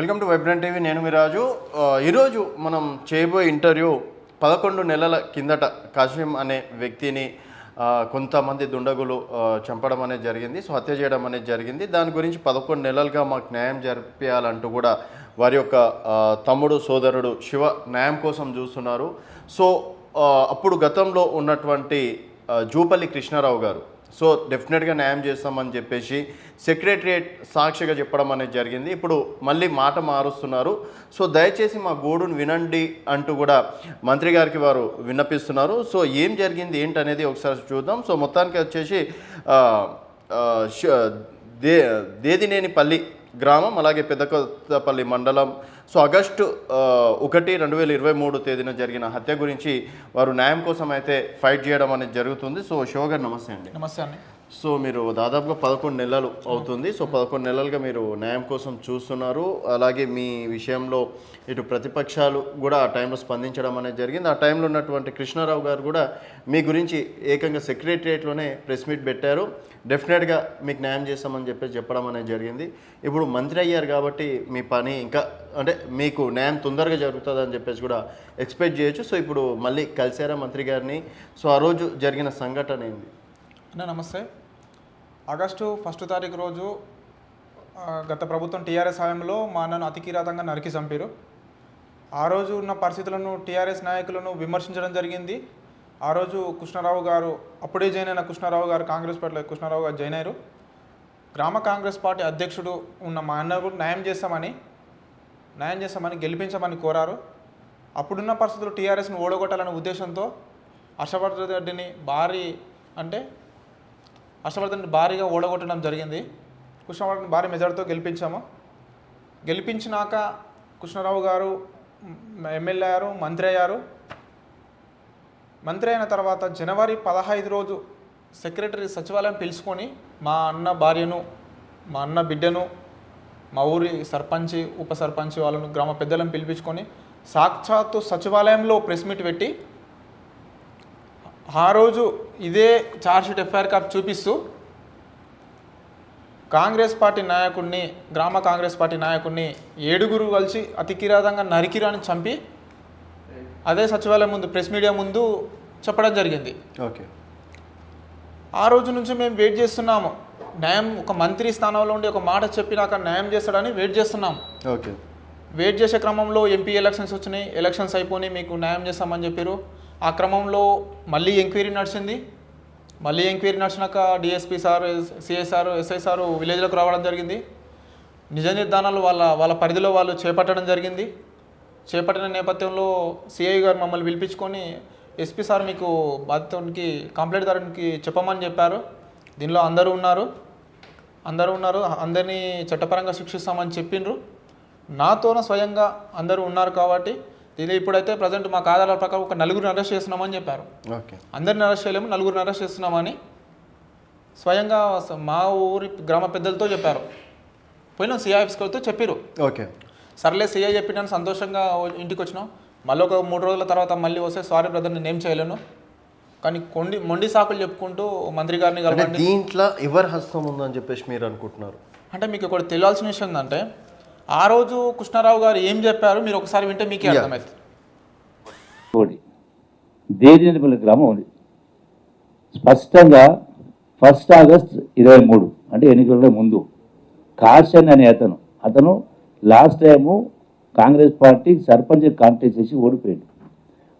Welcome to vibrant TV. నేను మీ రాజు. ఈరోజు మనం చేయబోయే ఇంటర్వ్యూ 11 నెలల కిందట కాసిం అనే వ్యక్తిని కొంతమంది దుండగులు చంపడం అనేది జరిగింది. సో హత్య చేయడం అనేది జరిగింది. దాని గురించి 11 నెలలుగా మాకు న్యాయం జరిపించాలంటూ కూడా వారి యొక్క తమ్ముడు సోదరుడు శివ న్యాయం కోసం చూస్తున్నారు. సో అప్పుడు గతంలో ఉన్నటువంటి జూపల్లి కృష్ణారావు గారు సో డెఫినెట్గా న్యాయం చేస్తామని చెప్పేసి సెక్రటరియట్ సాక్షిగా చెప్పడం అనేది జరిగింది. ఇప్పుడు మళ్ళీ మాట మారుస్తున్నారు. సో దయచేసి మా గోడును వినండి అంటూ కూడా మంత్రి గారికి వారు విన్నపిస్తున్నారు. సో ఏం జరిగింది ఏంటనేది ఒకసారి చూద్దాం. సో మొత్తానికి వచ్చేసి దేదినేనిపల్లి గ్రామం, అలాగే పెద్దకొత్తపల్లి మండలం. సో ఆగస్టు 1, 2023 తేదీన జరిగిన హత్య గురించి వారు న్యాయం కోసం అయితే ఫైట్ చేయడం అనేది జరుగుతుంది. సో శివ గారు నమస్తే అండి. నమస్తే అండి. సో మీరు దాదాపుగా 11 నెలలు అవుతుంది. సో 11 నెలలుగా మీరు న్యాయం కోసం చూస్తున్నారు. అలాగే మీ విషయంలో ఇటు ప్రతిపక్షాలు కూడా ఆ టైంలో స్పందించడం అనేది జరిగింది. ఆ టైంలో ఉన్నటువంటి కృష్ణారావు గారు కూడా మీ గురించి ఏకంగా సెక్రటరియట్లోనే ప్రెస్ మీట్ పెట్టారు. డెఫినెట్గా మీకు న్యాయం చేస్తామని చెప్పడం అనేది జరిగింది. ఇప్పుడు మంత్రి అయ్యారు కాబట్టి మీ పని ఇంకా అంటే మీకు న్యాయం తొందరగా జరుగుతుందని చెప్పేసి కూడా ఎక్స్పెక్ట్ చేయొచ్చు. సో ఇప్పుడు మళ్ళీ కలిసారా మంత్రి గారిని? సో ఆ రోజు జరిగిన సంఘటన ఏంది? నమస్తే. ఆగస్టు 1 తారీఖు రోజు గత ప్రభుత్వం టీఆర్ఎస్ హయాంలో మా అన్నను అతి కిరాతంగా నరికి చంపారు. ఆ రోజు ఉన్న పరిస్థితులను టీఆర్ఎస్ నాయకులను విమర్శించడం జరిగింది. ఆ రోజు కృష్ణారావు గారు, అప్పుడే జాయిన్ అయిన కృష్ణారావు గారు, కాంగ్రెస్ పార్టీలో కృష్ణారావు గారు జాయిన్ అయ్యారు. గ్రామ కాంగ్రెస్ పార్టీ అధ్యక్షుడు ఉన్న మా అన్న కూడా న్యాయం చేస్తామని గెలిపించమని కోరారు. అప్పుడున్న పరిస్థితులు టీఆర్ఎస్ను ఓడగొట్టాలనే ఉద్దేశంతో హర్షవర్ధన్ రెడ్డిని భారీగా ఓడగొట్టడం జరిగింది. కృష్ణవర్ధన్ భారీ మెజార్టీతో గెలిపించినాక కృష్ణారావు గారు ఎమ్మెల్యే అయ్యారు, మంత్రి అయ్యారు. మంత్రి అయిన తర్వాత జనవరి 15 రోజు సెక్రటరీ సచివాలయం పిలుచుకొని మా అన్న భార్యను, మా అన్న బిడ్డను, మా ఊరి సర్పంచ్, ఉప సర్పంచ్ వాళ్ళను, గ్రామ పెద్దలను పిలిపించుకొని సాక్షాత్తు సచివాలయంలో ప్రెస్ మీట్ పెట్టి ఆ రోజు ఇదే ఛార్జ్షీట్ ఎఫ్ఐఆర్ కాపీ చూపిస్తూ కాంగ్రెస్ పార్టీ నాయకుడిని, గ్రామ కాంగ్రెస్ పార్టీ నాయకుడిని 7 కలిసి అతి కిరాతంగా నరికిరాని చంపి అదే సచివాలయం ముందు ప్రెస్ మీడియా ముందు చెప్పడం జరిగింది. ఓకే. ఆ రోజు నుంచి మేము వెయిట్ చేస్తున్నాము. న్యాయం ఒక మంత్రి స్థానంలో ఉండి ఒక మాట చెప్పినాక న్యాయం చేస్తాడని వెయిట్ చేస్తున్నాము. ఓకే. వెయిట్ చేసే క్రమంలో ఎంపీ ఎలక్షన్స్ వచ్చినాయి. ఎలక్షన్స్ అయిపోయి మీకు న్యాయం చేస్తామని చెప్పారు. ఆ క్రమంలో మళ్ళీ ఎంక్వైరీ నడిచినాక DSP sir, CI sir, SI sir విలేజ్లోకి రావడం జరిగింది. నిజ నిర్ధారణలు వాళ్ళ పరిధిలో వాళ్ళు చేపట్టడం జరిగింది. చేపట్టిన నేపథ్యంలో సిఐ గారు మమ్మల్ని పిలిపించుకొని ఎస్పీ సార్ మీకు బాధితునికి కంప్లైంట్దారునికి చెప్పమని చెప్పారు. దీనిలో అందరూ ఉన్నారు, అందరినీ చట్టపరంగా శిక్షిస్తామని చెప్పిండ్రు. నాతోన స్వయంగా అందరూ ఉన్నారు కాబట్టి దీనిలో ఇప్పుడైతే ప్రజెంట్ మా ఆధారాల ప్రకారం ఒక 4 అరెస్ట్ చేస్తున్నామని చెప్పారు. ఓకే. అందరిని అరెస్ట్ చేయలేము, 4 అరెస్ట్ చేస్తున్నామని స్వయంగా మా ఊరి గ్రామ పెద్దలతో చెప్పారు. పోయినా సిఐ ఆఫీస్తో చెప్పారు. ఓకే. సర్లే సిఐ చెప్పినాను, సంతోషంగా ఇంటికి వచ్చినాం. మళ్ళీ ఒక 3 రోజుల తర్వాత మళ్ళీ వస్తే సారీ బ్రదర్ నేను ఏం చేయలేను, కానీ మొండి సాకులు చెప్పుకుంటూ మంత్రి గారిని కలవండి. దీంట్లో ఎవరి హస్తం ఉందని చెప్పేసి మీరు అనుకుంటున్నారు? అంటే మీకు ఒకటి తెలియాల్సిన విషయం ఏంటంటే ఆ రోజు కృష్ణారావు గారు ఏం చెప్పారు మీరు ఒకసారి వింటే మీకే అర్థమవుతుంది. దేదినేనిపల్లి గ్రామం ఉంది. స్పష్టంగా 1 ఆగస్టు 23 అంటే ఎన్నికల ముందు కాషన్ అనే అతను last time Congress party sarpanch contest చేసి ఓడిపోయాడు.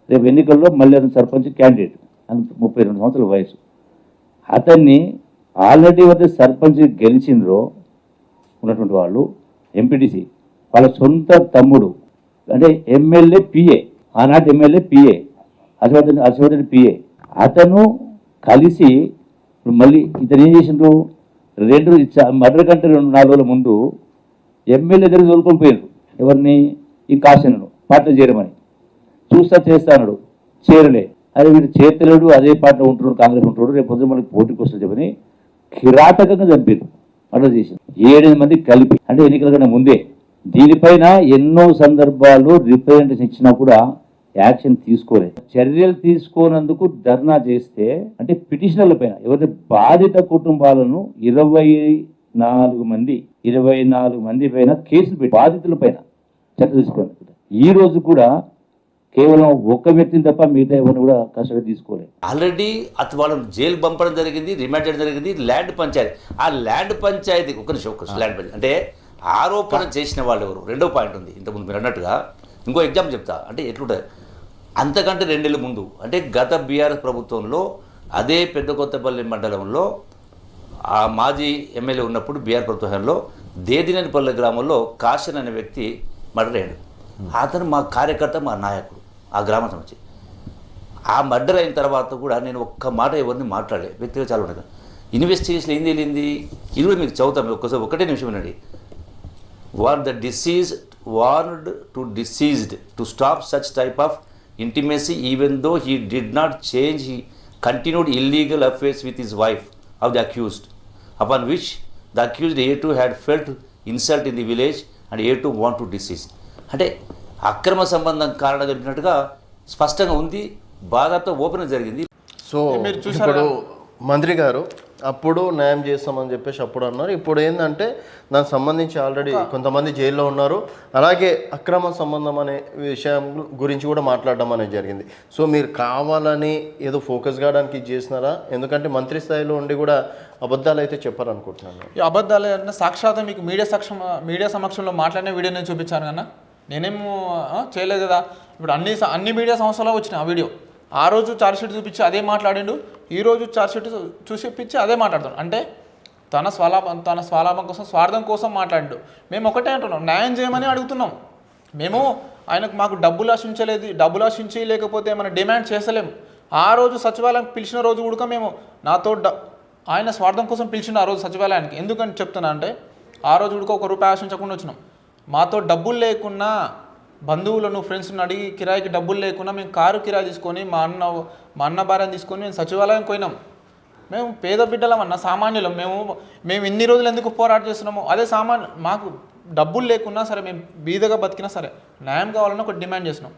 రేపు ఎన్నికల్లో మళ్ళీ అతను సర్పంచ్ క్యాండిడేట్, 32 సంవత్సరాల వయసు. అతన్ని ఆల్రెడీ వద్ద సర్పంచ్ గెలిచిండ్రో ఉన్నటువంటి వాళ్ళు ఎంపీటీసీ వాళ్ళ సొంత తమ్ముడు అంటే ఎమ్మెల్యే పిఏ, ఆనాటి ఎమ్మెల్యే పిఏ హర్షవర్ధన్ పిఏ, అతను కలిసి మళ్ళీ ఇతను ఏం చేసిండ్రు, మర్డర్ కంటే 4 రోజుల ముందు ఎమ్మెల్యే దగ్గర తోలుకొని పోయినారు. ఎవరిని? ఈ కాశీను పార్టీలో చేరమని చేస్తాడు, చేరలే. అదే వీడు చేతలేడు, అదే పార్టీలో ఉంటున్నాడు, కాంగ్రెస్ ఉంటున్నాడు, రేపు పొద్దున మనకి పోటీకి వస్తుంది చెప్పని కిరాతకంగా చంపారు. మర్డర్ చేసి 7 మంది కలిపి, అంటే ఎన్నికల కన్నా ముందే. దీనిపైన ఎన్నో సందర్భాలు రిప్రజెంటేషన్ ఇచ్చినా కూడా యాక్షన్ తీసుకోలేదు. చర్యలు తీసుకోనందుకు ధర్నా చేస్తే అంటే పిటిషనర్ల పైన ఎవరైతే బాధిత కుటుంబాలను 4 మంది 24 మంది పైన కేసులు పెట్టి బాధితుల పైన చర్య తీసుకోండి. ఈ రోజు కూడా కేవలం ఒక్క వ్యక్తిని తప్ప మిగతా ఎవరిని కూడా కస్టడీ తీసుకోలేదు. ఆల్రెడీ అతను వాళ్ళని జైలు పంపడం జరిగింది, రిమాండ్ చేయడం జరిగింది. ల్యాండ్ పంచాయతీ, ఆ ల్యాండ్ పంచాయతీ ఒక నిమిషం ల్యాండ్ పంచాయతీ అంటే ఆరోపణ చేసిన వాళ్ళు ఎవరు? రెండో పాయింట్ ఉంది ఇంతకుముందు మీరు అన్నట్టుగా. ఇంకో ఎగ్జాంపుల్ చెప్తా, అంటే ఎట్లుంటుంది అంతకంటే 2 నెలల ముందు, అంటే గత బీఆర్ఎస్ ప్రభుత్వంలో అదే పెద్ద కొత్తపల్లి మండలంలో ఆ మాజీ ఎమ్మెల్యే ఉన్నప్పుడు బీఆర్ ప్రభుత్వంలో దేదినేనిపల్లి గ్రామంలో కాషన్ అనే వ్యక్తి మర్డర్ అయ్యాడు. అతను మా కార్యకర్త, మా నాయకుడు ఆ గ్రామం సంబంధించి. ఆ మర్డర్ అయిన తర్వాత కూడా నేను ఒక్క మాట ఎవరిని మాట్లాడలే, వ్యక్తిగా చాలా ఉండదు. ఇన్వెస్టిగేషన్ ఏం తెలియంది ఇది కూడా మీకు చదువుతాం, ఒకటే నిమిషం వినండి. the deceased warned to deceased to stop such type of intimacy even though he did not change. He continued illegal affairs with his wife of the accused, upon which the accused A2 had felt insult in the village and A2 want to decease. అంటే అక్రమ సంబంధం కారణంగా చెప్పినట్టుగా స్పష్టంగా ఉంది, బాధాతో open జరిగింది. So ఇప్పుడు మంత్రి గారు అప్పుడు న్యాయం చేస్తామని చెప్పేసి అప్పుడు అన్నారు. ఇప్పుడు ఏంటంటే దానికి సంబంధించి ఆల్రెడీ కొంతమంది జైల్లో ఉన్నారు. అలాగే అక్రమ సంబంధం అనే విషయం గురించి కూడా మాట్లాడడం అనేది జరిగింది. సో మీరు కావాలని ఏదో ఫోకస్ కావడానికి ఇది చేసినారా? ఎందుకంటే మంత్రి స్థాయిలో ఉండి కూడా అబద్ధాలు అయితే చెప్పారనుకుంటున్నాను. ఈ అబద్ధాలు అంటే సాక్షాత్ మీకు మీడియా సమక్షంలో మాట్లాడిన వీడియో నేను చూపించాను కన్నా, నేనేమో చేయలేదు కదా. ఇప్పుడు అన్ని మీడియా సంస్థలో వచ్చిన ఆ వీడియో. ఆ రోజు ఛార్జ్షీట్ చూపించి అదే మాట్లాడిండు, ఈరోజు ఛార్జ్షీట్ చూపించి అదే మాట్లాడుతాడు. అంటే తన స్వలాభం కోసం, స్వార్థం కోసం మాట్లాడిండు. మేము ఒకటే అంటున్నాం, న్యాయం చేయమని అడుగుతున్నాం. మేము మాకు డబ్బులు ఆశించి లేకపోతే మనం డిమాండ్ చేస్తలేము. ఆ రోజు సచివాలయం పిలిచిన రోజు కూడా మేము ఆయన స్వార్థం కోసం పిలిచిండు ఆ రోజు సచివాలయానికి. ఎందుకని చెప్తున్నా అంటే ఆ రోజు కూడా ₹1 ఆశించకుండా వచ్చినాం. మాతో డబ్బులు లేకున్నా, బంధువులను ఫ్రెండ్స్ని అడిగి కిరాయికి డబ్బులు లేకుండా మేము కారు కిరాయి తీసుకొని మా అన్న భార్యను తీసుకొని మేము సచివాలయం పోయినాం. మేము పేద బిడ్డలం అన్న, సామాన్యులం. మేము ఇన్ని రోజులు ఎందుకు పోరాటం చేస్తున్నాము? అదే మాకు డబ్బులు లేకున్నా సరే, మేము బీదగా బతికినా సరే న్యాయం కావాలని ఒక డిమాండ్ చేసినాం.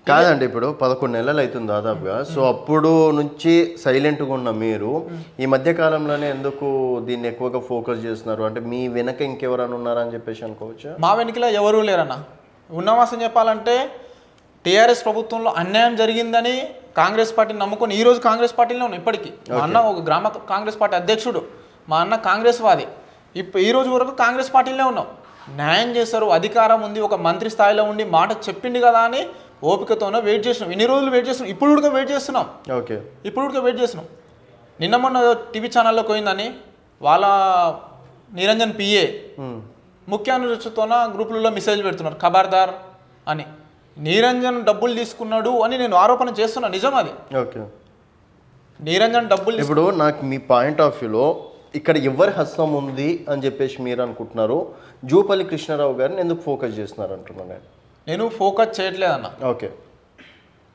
కాదండి, ఇప్పుడు 11 నెలలు అవుతుంది దాదాపుగా. సో అప్పుడు నుంచి సైలెంట్గా ఉన్న మీరు ఈ మధ్య కాలంలోనే ఎందుకు దీన్ని ఎక్కువగా ఫోకస్ చేస్తున్నారు? అంటే మీ వెనక ఇంకెవరైనా ఉన్నారని చెప్పేసి అనుకోవచ్చా? మా వెనకలో ఎవరూ లేరన్న. ఉన్నవాసం చెప్పాలంటే టీఆర్ఎస్ ప్రభుత్వంలో అన్యాయం జరిగిందని కాంగ్రెస్ పార్టీని నమ్ముకొని ఈరోజు కాంగ్రెస్ పార్టీలో ఉన్నాం. ఇప్పటికీ మా అన్న ఒక గ్రామ కాంగ్రెస్ పార్టీ అధ్యక్షుడు, మా అన్న కాంగ్రెస్ వాది. ఈ రోజు వరకు కాంగ్రెస్ పార్టీలో ఉన్నాం. న్యాయం చేస్తారు, అధికారం ఉంది, ఒక మంత్రి స్థాయిలో ఉండి మాట చెప్పింది కదా అని ఓపికతోనే వెయిట్ చేస్తున్నాం. ఇన్ని రోజులు వెయిట్ చేస్తున్నాం, ఇప్పుడు కూడా వెయిట్ చేస్తున్నాం. వెయిట్ చేస్తున్నాం. నిన్న మొన్న టీవీ ఛానల్లో పోయిందని వాళ్ళ నిరంజన్ పిఏ ముఖ్యానుచతోన గ్రూపులలో మెసేజ్ పెడుతున్నారు ఖబర్దార్ అని. నిరంజన్ డబ్బులు తీసుకున్నాడు అని నేను ఆరోపణ చేస్తున్నా, నిజం అది. నిరంజన్ డబ్బులు ఇప్పుడు నాకు మీ పాయింట్ ఆఫ్ వ్యూలో ఇక్కడ ఎవరి హస్తం ఉంది అని చెప్పేసి మీరు అనుకుంటున్నారు? జూపల్లి కృష్ణారావు గారిని ఎందుకు ఫోకస్ చేస్తున్నారు అంటున్నాను నేను ఫోకస్ చేయట్లేదన్న. ఓకే,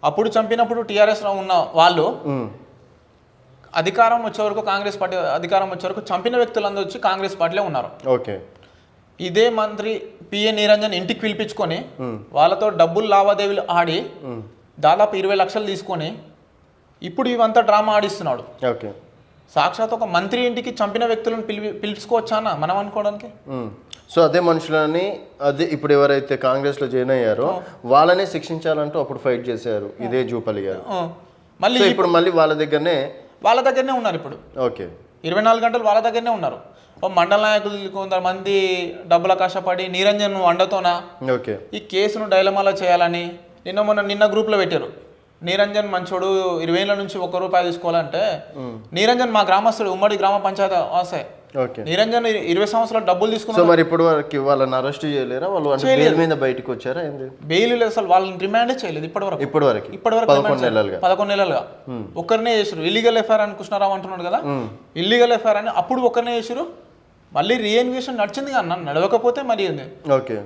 అప్పుడు చంపినప్పుడు టీఆర్ఎస్లో ఉన్న వాళ్ళు అధికారం వచ్చే వరకు, కాంగ్రెస్ పార్టీ అధికారం వచ్చే వరకు చంపిన వ్యక్తులందరూ వచ్చి కాంగ్రెస్ పార్టీలో ఉన్నారు. ఓకే, ఇదే మంత్రి పిఏ నిరంజన్ ఇంటికి పిలిపించుకొని వాళ్ళతో డబ్బులు లావాదేవీలు ఆడి దాదాపు 20 లక్షలు తీసుకొని ఇప్పుడు ఇవంతా డ్రామా ఆడిస్తున్నాడు. ఓకే, సాక్షాత్ ఒక మంత్రి ఇంటికి చంపిన వ్యక్తులను పిలుచుకోవచ్చా అన్న మనం అనుకోవడానికి? సో అదే మనుషులని అదే ఇప్పుడు ఎవరైతే కాంగ్రెస్లో జాయిన్ అయ్యారో వాళ్ళనే శిక్షించాలంటూ అప్పుడు ఫైట్ చేశారు ఇదే జూపల్లి గారు. మళ్ళీ ఇప్పుడు వాళ్ళ దగ్గరనే ఉన్నారు. ఇప్పుడు ఓకే, 24 గంటలు వాళ్ళ దగ్గరనే ఉన్నారు. మండల నాయకులు కొంతమంది డబ్బుల కష్టపడి నిరంజన్ అండతోనా ఈ కేసును డైలమాలో చేయాలని నిన్న గ్రూప్లో పెట్టారు. నిరంజన్ మంచోడు, 20 ఏళ్ళ నుంచి ₹1 తీసుకోవాలంటే నిరంజన్ మా గ్రామస్తుడు, ఉమ్మడి గ్రామ పంచాయతీ వాసే. నిరంజన్ 20 సంవత్సరాలు డబ్బులు తీసుకున్నారు. మరి ఇప్పుడు వరకు వాళ్ళని అరెస్ట్ చేయలేరా? వాళ్ళు బెయిల్ మీద బయటకు వచ్చారా? బెయిల్ లేదు, అసలు వాళ్ళని రిమాండ్ చేయలేదు ఇప్పటివరకు 11 నెలలుగా ఒక్కరినే చేసారు. ఇల్లీగల్ ఎఫ్ఐఆర్ అని కృష్ణారావు అంటున్నాడు కదా, ఇల్లీగల్ ఎఫ్ఐఆర్ అని అప్పుడు ఒక్కరినే చేసారు. మళ్ళీ రీఇన్వెస్టిగేషన్ నడిచింది కదా, నడవకపోతే మరి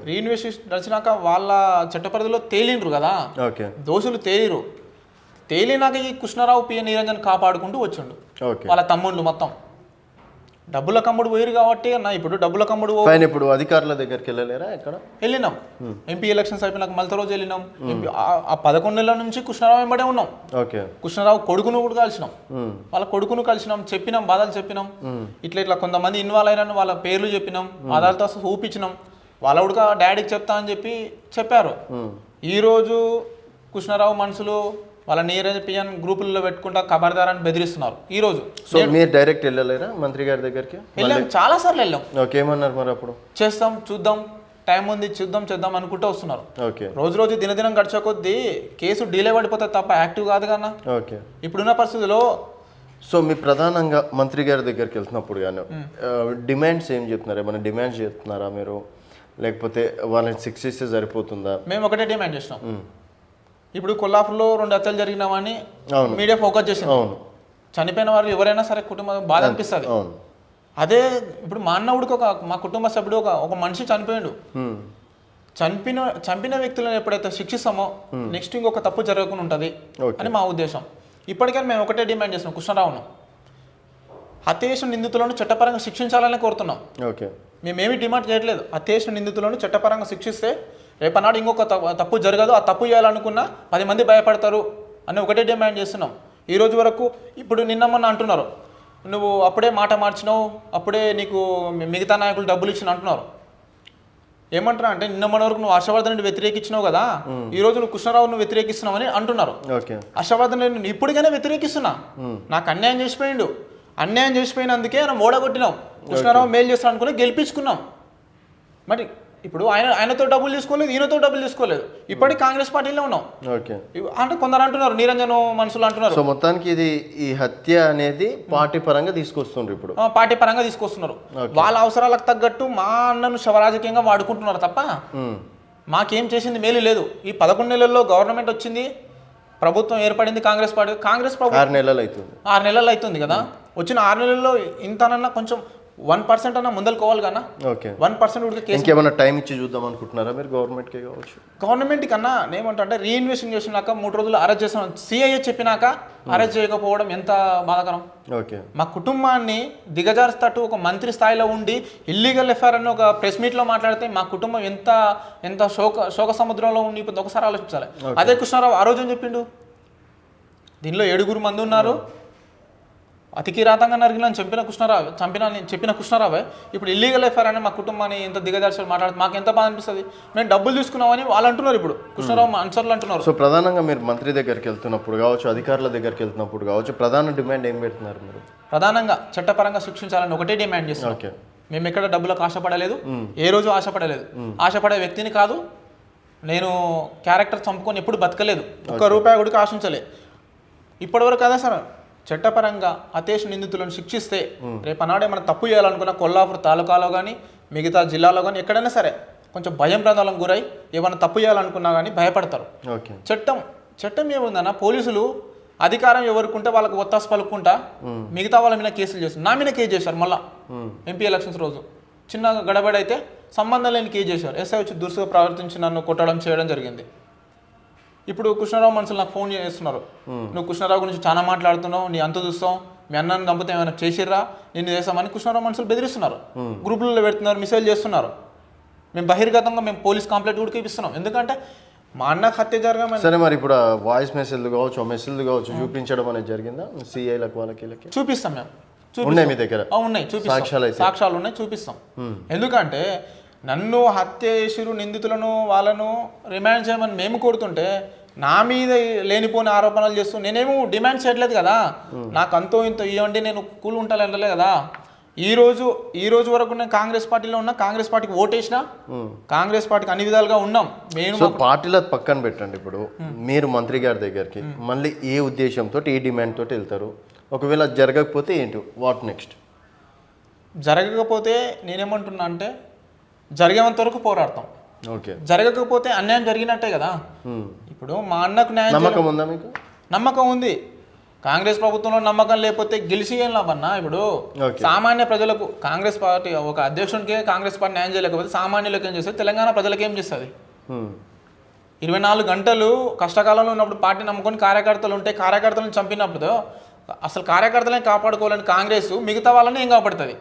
రీఇన్వెస్టిగేషన్ నడిచినాక వాళ్ళ చట్ట పరిధిలో తేలిండ్రు కదా, దోషులు తేలినాక ఈ కృష్ణారావు పిఏ నిరంజన్ కాపాడుకుంటూ వచ్చిండు వాళ్ళ తమ్ముళ్ళు మొత్తం. డబ్బుల కమ్ముడు పోయిరు కాబట్టి అన్న ఇప్పుడు డబ్బుల కమ్ముడు ఫైన్. ఇప్పుడు అధికారుల దగ్గరికి వెళ్ళలేరా ఎక్కడ? వెళ్ళినాం. ఎంపీ ఎలక్షన్స్ అయిపోయినాక మళ్ళీ రోజు వెళ్ళినాం. ఆ 11 నెలల నుంచి కృష్ణారావు వెంబడే ఉన్నాం. ఓకే. కృష్ణారావు కొడుకును కూడా కలిసినాం, వాళ్ళ కొడుకును కలిసినాం, చెప్పినాం, బాధలు చెప్పినాం. ఇట్లా కొంతమంది ఇన్వాల్వ్ అయినాను వాళ్ళ పేర్లు చెప్పినాం, బాధలతో చూపించినాం. వాళ్ళ కూడా డాడీకి చెప్తా అని చెప్పారు. ఈరోజు కృష్ణారావు మనుషులు వాళ్ళ నీరజ్ పిఎన్ గ్రూపుల్లో పెట్టుకుంటా ఖబర్దారాన్ని బెదిరిస్తున్నారు ఈరోజు. సో మీరు డైరెక్ట్ వెళ్ళలేరా మంత్రి గారి దగ్గరికి? వెళ్ళాం, చాలా సార్లు వెళ్ళాం. ఓకే, ఏమన్నారు మరి అప్పుడు? చేస్తాం, చూద్దాం, టైం ఉంది, చేద్దాం అనుకుంటూ వస్తున్నారు. ఓకే. రోజు దినదినం గడిచే కొద్దీ కేసు డీలే పడిపోతుంది తప్ప యాక్టివ్ కాదు కన్నా. ఓకే. ఇప్పుడున్న పరిస్థితుల్లో. సో మీ ప్రధానంగా మంత్రి గారి దగ్గరికి వెళ్తున్నప్పుడు కానీ డిమాండ్స్ ఏం చెప్తున్నారు? ఏమైనా డిమాండ్స్ చెప్తున్నారా మీరు, లేకపోతే వాళ్ళని శిక్షిస్తే సరిపోతుందా? మేము ఒకటే డిమాండ్ చేసినాం. ఇప్పుడు కొల్లాపూర్లో 2 హత్యలు జరిగినామని మీడియా ఫోకస్ చేసింది. చనిపోయిన వారు ఎవరైనా సరే కుటుంబం బాధ అనిపిస్తుంది. అదే ఇప్పుడు మా అన్నవుడికి మా కుటుంబ సభ్యుడు ఒక మనిషి చనిపోయాడు. చంపిన వ్యక్తులను ఎప్పుడైతే శిక్షిస్తామో నెక్స్ట్ ఇంకొక తప్పు జరగకుండా ఉంటుంది అని మా ఉద్దేశం. ఇప్పటికైనా మేము ఒకటే డిమాండ్ చేస్తున్నాం, కృష్ణారావును హత్య చేసిన నిందితులను చట్టపరంగా శిక్షించాలని కోరుతున్నాం. ఓకే. మేమేమి డిమాండ్ చేయట్లేదు. హత్య చేసిన నిందితులను చట్టపరంగా శిక్షిస్తే రేపనాడు ఇంకొక తప్పు జరగదు, ఆ తప్పు చేయాలనుకున్నా 10 మంది భయపడతారు అని ఒకటే డిమాండ్ చేస్తున్నాం. ఈ రోజు వరకు ఇప్పుడు నిన్న మొన్న అంటున్నారు, నువ్వు అప్పుడే మాట మార్చినావు, అప్పుడే నీకు మిగతా నాయకులు డబ్బులు ఇచ్చిన అంటున్నారు. ఏమంటారా అంటే నిన్న మొన్న వరకు నువ్వు హర్షవర్ధన్ వ్యతిరేకించినావు కదా, ఈ రోజు నువ్వు కృష్ణారావును వ్యతిరేకిస్తున్నావు అని అంటున్నారు. హర్షవర్ధన్ నేను ఇప్పటికైనా వ్యతిరేకిస్తున్నా. నాకు అన్యాయం చేసిపోయిండు, అన్యాయం చేసిపోయినందుకే మనం ఓడగొట్టినాం. కృష్ణారావు మేలు చేస్తాను అనుకుని గెలిపించుకున్నాం. మరి ఇప్పుడు ఆయనతో డబ్బులు తీసుకోలేదు, ఈయనతో డబ్బులు తీసుకోలేదు. ఇప్పటికి కాంగ్రెస్ పార్టీలో ఉన్నాం. ఓకే. అంటే కొందరు అంటున్నారు, నిరంజన్ మనుషులు అంటున్నారు. సో మొత్తానికి ఈ హత్య అనేది పార్టీ పరంగా తీసుకొస్తున్నారు. ఇప్పుడు పార్టీ పరంగా తీసుకొస్తున్నారు. వాళ్ళ అవసరాలకు తగ్గట్టు మా అన్నను శవరాజకీయంగా వాడుకుంటున్నారు తప్ప మాకేం చేసింది మేలు లేదు. ఈ 11 నెలల్లో గవర్నమెంట్ వచ్చింది, ప్రభుత్వం ఏర్పడింది, కాంగ్రెస్ ప్రభుత్వం 6 నెలలు అవుతుంది. 6 నెలలు అవుతుంది కదా. వచ్చిన 6 నెలల్లో ఇంతనన్నా కొంచెం 1% అన్న ముందలుకోవాలి కన్నా. ఓకే. 1% ఉడికి కేసు ఇంకేమైనా టైం ఇచ్చి చూద్దాం అనుకుంటున్నారా మీరు? గవర్నమెంట్కి కావచ్చు, గవర్నమెంట్ కన్నా ఏమంటే రీఇన్వెస్టిగేషన్ 3 రోజులు అరెస్ట్ చేసాం. సిఐఏ చెప్పినాక అరెస్ట్ చేయకపోవడం ఎంత బాధాకరం. ఓకే. మా కుటుంబాన్ని దిగజారుస్తూ ఒక మంత్రి స్థాయిలో ఉండి ఇల్లీగల్ ఎఫ్ఐఆర్ అని ఒక ప్రెస్ మీట్లో మాట్లాడితే మా కుటుంబం ఎంత శోక సముద్రంలో ఉండి ఇప్పుడు ఒకసారి ఆలోచించాలి. అదే కృష్ణారావు ఆ రోజు ఏం చెప్పిండు, దీనిలో 7 మంది ఉన్నారు, అతి కిరాతంగా నరికిలని చెప్పిన కృష్ణారావే ఇప్పుడు ఇల్లీగల్ ఎఫ్ఐఆర్ అని మా కుటుంబాన్ని ఎంత దిగజార్చాలి మాట్లాడితే మాకు ఎంత బాధ అనిపిస్తుంది. మేము డబ్బులు తీసుకున్నామని వాళ్ళు అంటున్నారు. ఇప్పుడు కృష్ణారావు అన్సర్లు అంటున్నారు. సో ప్రధానంగా మీరు మంత్రి దగ్గరికి వెళ్తున్నప్పుడు కావచ్చు, అధికారుల దగ్గరికి వెళ్తున్నప్పుడు కావచ్చు, ప్రధాన డిమాండ్ ఏం పెడుతున్నారు మీరు? ప్రధానంగా చట్టపరంగా శిక్షించాలని ఒకటే డిమాండ్ చేస్తున్నాం. ఓకే. మేము ఎక్కడ డబ్బులకు ఆశపడలేదు, ఏ రోజు ఆశపడలేదు. ఆశపడే వ్యక్తిని కాదు. నేను క్యారెక్టర్ చంపుకొని ఎప్పుడు బతకలేదు, ₹1 కూడా ఆశించలేదు ఇప్పటివరకు. కదా సార్, చట్టపరంగా అతేష్ నిందితులను శిక్షిస్తే రేపనాడే మనం తప్పు చేయాలనుకున్న కొల్లాపూర్ తాలూకాలో కానీ మిగతా జిల్లాలో కానీ ఎక్కడైనా సరే కొంచెం భయం ప్రదాలకు గురై ఏమైనా తప్పు చేయాలనుకున్నా కానీ భయపడతారు. చట్టం ఏముందన్న, పోలీసులు అధికారం ఎవరికి ఉంటే వాళ్ళకి ఒత్తాసు పలుకుంటా మిగతా వాళ్ళ మీద కేసులు చేస్తారు. నా మీద కేసు చేశారు. మళ్ళీ ఎంపీ ఎలక్షన్స్ రోజు చిన్న గడబడి అయితే సంబంధం లేని కేసు చేశారు. ఎస్ఐ వచ్చి దురుసుగా ప్రవర్తించి నన్ను కొట్టడం చేయడం జరిగింది. ఇప్పుడు కృష్ణారావు మనుషులు నాకు ఫోన్ చేస్తున్నారు, నువ్వు కృష్ణారావు గురించి చాలా మాట్లాడుతున్నావు, నీ అంత చూస్తావు, మీ అన్నను చంపితే ఏమైనా చేసిర్రా, నిన్ను చేస్తామని కృష్ణారావు మనుషులు బెదిరిస్తున్నారు, గ్రూపులలో పెడుతున్నారు, మెసేజ్ చేస్తున్నారు. మేము బహిర్గతంగా పోలీస్ కంప్లైంట్ కూడా ఇప్పిస్తున్నాం. ఎందుకంటే మా అన్నకు హత్య జరగమని. సరే, మరి ఇప్పుడు వాయిస్ మెసేజ్లు కావచ్చు చూపించడం అనేది జరిగిందా సిఐలకు వాళ్ళకి? చూపిస్తాం. మేము ఉన్నాయి మీ దగ్గర? ఉన్నాయి, చూపిస్తాం. సాక్ష్యాలు ఉన్నాయి, చూపిస్తాం. ఎందుకంటే నన్ను హత్య చేసిరు నిందితులను వాళ్ళను రిమాండ్ చేయమని మేము కోరుతుంటే నా మీద లేనిపోని ఆరోపణలు చేస్తూ నేనేమో డిమాండ్ చేయట్లేదు కదా. నాకు అంతో ఇంతో ఇవ్వండి, నేను కూల్ ఉంటానంటలే కదా. ఈ రోజు వరకు నేను కాంగ్రెస్ పార్టీలో ఉన్నా, కాంగ్రెస్ పార్టీకి ఓటేసినా, కాంగ్రెస్ పార్టీకి అన్ని విధాలుగా ఉన్నాం. సో పార్టీలో పక్కన పెట్టండి, ఇప్పుడు మీరు మంత్రి గారి దగ్గరికి మళ్ళీ ఏ ఉద్దేశంతో, ఏ డిమాండ్ తోటి వెళ్తారు? ఒకవేళ జరగకపోతే ఏంటి, వాట్ నెక్స్ట్? జరగకపోతే నేనేమంటున్నా అంటే జరిగేంత వరకు పోరాడతాం. ఓకే. జరగకపోతే అన్యాయం జరిగినట్టే కదా. ఇప్పుడు మా అన్నకు న్యాయం నమ్మకం ఉందా మీకు? నమ్మకం ఉంది. కాంగ్రెస్ ప్రభుత్వంలో నమ్మకం లేకపోతే గెలిచి ఏం లాభన్నా? ఇప్పుడు సామాన్య ప్రజలకు కాంగ్రెస్ పార్టీ ఒక అధ్యక్షునికే కాంగ్రెస్ పార్టీ న్యాయం చేయలేకపోతే సామాన్యులకు ఏం చేస్తుంది? తెలంగాణ ప్రజలకు ఏం చేస్తుంది? 24 గంటలు కష్టకాలంలో ఉన్నప్పుడు పార్టీ నమ్ముకొని కార్యకర్తలు ఉంటే కార్యకర్తలను చంపినప్పుడు అసలు కార్యకర్తలను కాపాడుకోవాలని కాంగ్రెస్ మిగతా వాళ్ళని ఏం కాపాడుతుంది?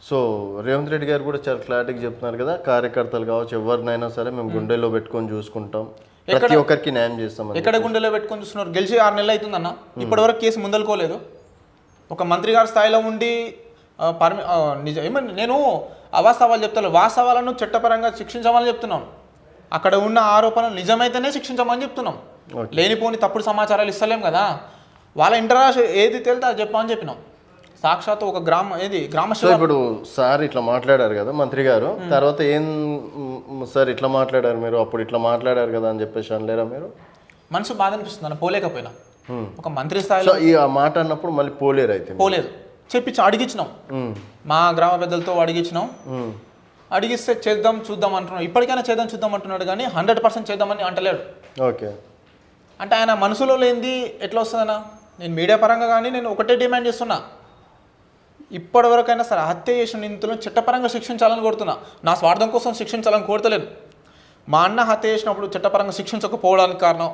సో రేవంత్ రెడ్డి గారు కూడా చాలా క్లారిటీగా చెప్తున్నారు కదా, కార్యకర్తలు కావచ్చు ఎవరినైనా సరే మేము గుండెల్లో పెట్టుకొని చూసుకుంటాం, ప్రతి ఒక్కరికి న్యాయం చేస్తాం. ఎక్కడ గుండెలో పెట్టుకొని చూస్తున్నారు? గెలిచి 6 నెలలు అవుతుందన్న, ఇప్పటివరకు కేసు ముందలుకోలేదు. ఒక మంత్రి గారి స్థాయిలో ఉండి నేను అవాస్తవాలు చెప్తాను, వాస్తవాలను చట్టపరంగా శిక్షించమని చెప్తున్నాం. అక్కడ ఉన్న ఆరోపణలు నిజమైతేనే శిక్షించమని చెప్తున్నాం. లేనిపోని తప్పుడు సమాచారాలు ఇస్తలేం కదా. వాళ్ళ ఇంటరాక్ట్ ఏది తేలితే అది చెప్పమని చెప్పినాం. సాక్షాత్ ఒక గ్రామ సో ఇప్పుడు సార్ ఇట్లా మాట్లాడారు కదా మంత్రి గారు, తర్వాత ఏం సార్ ఇట్లా మాట్లాడారు మీరు, అప్పుడు ఇట్లా మాట్లాడారు కదా అని చెప్పేసి అనలేరా మీరు? మనసు బాధ అనిపిస్తుంది అన్న, పోలేకపోయినా. ఒక మంత్రి స్థాయిలో ఈ మాట అన్నప్పుడు మళ్ళీ పోలేరు అయితే? పోలేదు, అడిగించినాం, మా గ్రామ పెద్దలతో అడిగించినాం. అడిగిస్తే చేద్దాం చూద్దాం అంటున్నాడు, ఇప్పటికైనా చేద్దాం చూద్దాం అంటున్నాడు కానీ 100% చేద్దామని అంటలేడు. ఓకే, అంటే ఆయన మనసులో లేనిది ఎట్లా వస్తుందన్నా? నేను మీడియా పరంగా కానీ నేను ఒకటే డిమాండ్ చేస్తున్నా, ఇప్పటివరకైనా సరే హత్య చేసిన నిందితులను చట్టపరంగా శిక్షించాలని కోరుతున్నా. నా స్వార్థం కోసం శిక్షించాలని కోరతలేను. మా అన్న హత్య చేసినప్పుడు చట్టపరంగా శిక్షించకపోవడానికి కారణం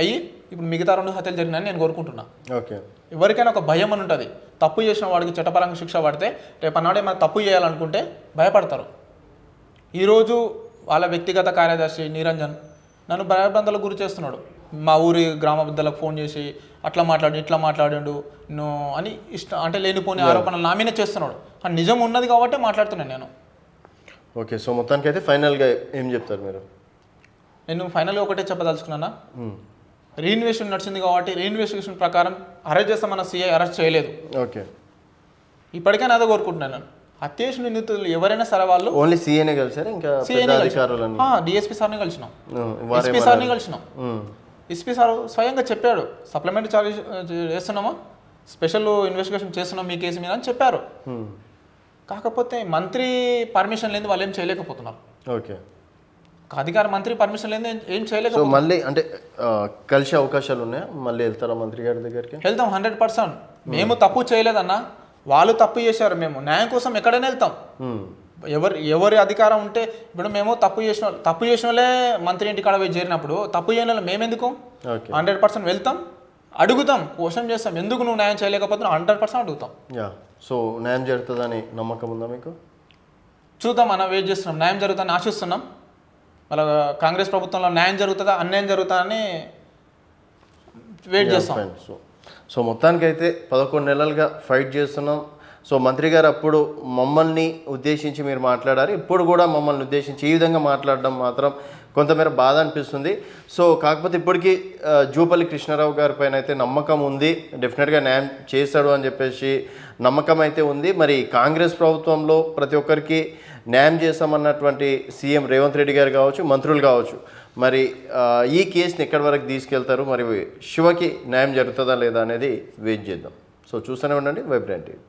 అయ్యి ఇప్పుడు మిగతా 2 హత్యలు జరిగినాయని నేను కోరుకుంటున్నా. ఓకే, ఎవరికైనా ఒక భయం అని ఉంటుంది. తప్పు చేసిన వాడికి చట్టపరంగా శిక్ష పడితే రేపన్నాడే మనం తప్పు చేయాలనుకుంటే భయపడతారు. ఈరోజు వాళ్ళ వ్యక్తిగత కార్యదర్శి నిరంజన్ నన్ను భయభ్రాంతులకు గురి చేస్తున్నాడు. మా ఊరి గ్రామ పెద్దలకు ఫోన్ చేసి అట్లా మాట్లాడి ఇట్లా మాట్లాడిండు అని అంటే లేనిపోని ఆరోపణలు నా మీదే చేస్తున్నాడు. అని నిజం ఉన్నది కాబట్టి మాట్లాడుతున్నాను నేను. ఓకే, సో మొత్తానికి అయితే ఫైనల్గా ఏం చెప్తారు మీరు? నేను ఫైనల్గా ఒకటే చెప్పదలుచుకున్నా, రీఇన్వెస్టిగేషన్ నడిచింది కాబట్టి రీఇన్వెస్టిగేషన్ ప్రకారం అరెస్ట్ చేస్తామన్న సిఐ అరెస్ట్ చేయలేదు. ఓకే, ఇప్పటికైనా అదే కోరుకుంటున్నాను నేను. హత్య చేసిన నిందితులు ఎవరైనా సరే వాళ్ళు ఓన్లీ సీఏనే కలిసారు, ఇంకా అధికారులను డిఎస్పీ సార్ని కలిసినాం, ఎస్పీ సార్ని కలిసినాం. ఎస్పీ సార్ స్వయంగా చెప్పాడు, సప్లిమెంటరీ ఛార్జ్ చేస్తున్నామా, స్పెషల్ ఇన్వెస్టిగేషన్ చేస్తున్నాం మీ కేసు మీద అని చెప్పారు. కాకపోతే మంత్రి పర్మిషన్ లేని వాళ్ళు ఏం చేయలేకపోతున్నారు. ఓకే, మంత్రి పర్మిషన్ లేని ఏం చేయలేదు. సో మళ్ళీ అంటే కలిసే అవకాశాలు ఉన్నాయా? మళ్ళీ వెళ్తారా మంత్రి గారి దగ్గరికి? వెళ్తాం 100%. మేము తప్పు చేయలేదన్నా, వాళ్ళు తప్పు చేశారు. మేము న్యాయం కోసం ఎక్కడైనా వెళ్తాం. ఎవరి అధికారం ఉంటే ఇప్పుడు మేము తప్పు చేసిన వాళ్ళే మంత్రి ఇంటి కాడ పోయి చేరినప్పుడు తప్పు చేయని వాళ్ళు మేమెందుకు? 100% వెళ్తాం, అడుగుతాం, క్వశ్చన్ చేస్తాం, ఎందుకు నువ్వు న్యాయం చేయలేకపోతున్నావు 100% అడుగుతాం. సో న్యాయం జరుగుతుందని నమ్మకం ఉందా మీకు? చూద్దాం అన్న, వెయిట్ చేస్తున్నాం. న్యాయం జరుగుతుందని ఆశిస్తున్నాం. మళ్ళీ కాంగ్రెస్ ప్రభుత్వంలో న్యాయం జరుగుతుందా అన్యాయం జరుగుతుందని వెయిట్ చేస్తాం. సో మొత్తానికైతే 11 నెలలుగా ఫైట్ చేస్తున్నాం. సో మంత్రి గారు అప్పుడు మమ్మల్ని ఉద్దేశించి మీరు మాట్లాడారు, ఇప్పుడు కూడా మమ్మల్ని ఉద్దేశించి ఈ విధంగా మాట్లాడడం మాత్రం కొంతమేర బాధ అనిపిస్తుంది. సో కాకపోతే ఇప్పటికీ జూపల్లి కృష్ణారావు గారి పైన అయితే నమ్మకం ఉంది, డెఫినెట్గా న్యాయం చేస్తాడు అని చెప్పేసి నమ్మకం అయితే ఉంది. మరి కాంగ్రెస్ ప్రభుత్వంలో ప్రతి ఒక్కరికి న్యాయం చేస్తామన్నటువంటి సీఎం రేవంత్ రెడ్డి గారు కావచ్చు, మంత్రులు కావచ్చు, మరి ఈ కేసుని ఎక్కడి వరకు తీసుకెళ్తారు, మరి శివకి న్యాయం జరుగుతుందా లేదా అనేది వెయిట్ చేద్దాం. సో చూస్తూనే ఉండండి వైబ్రెంట్ టీవీ.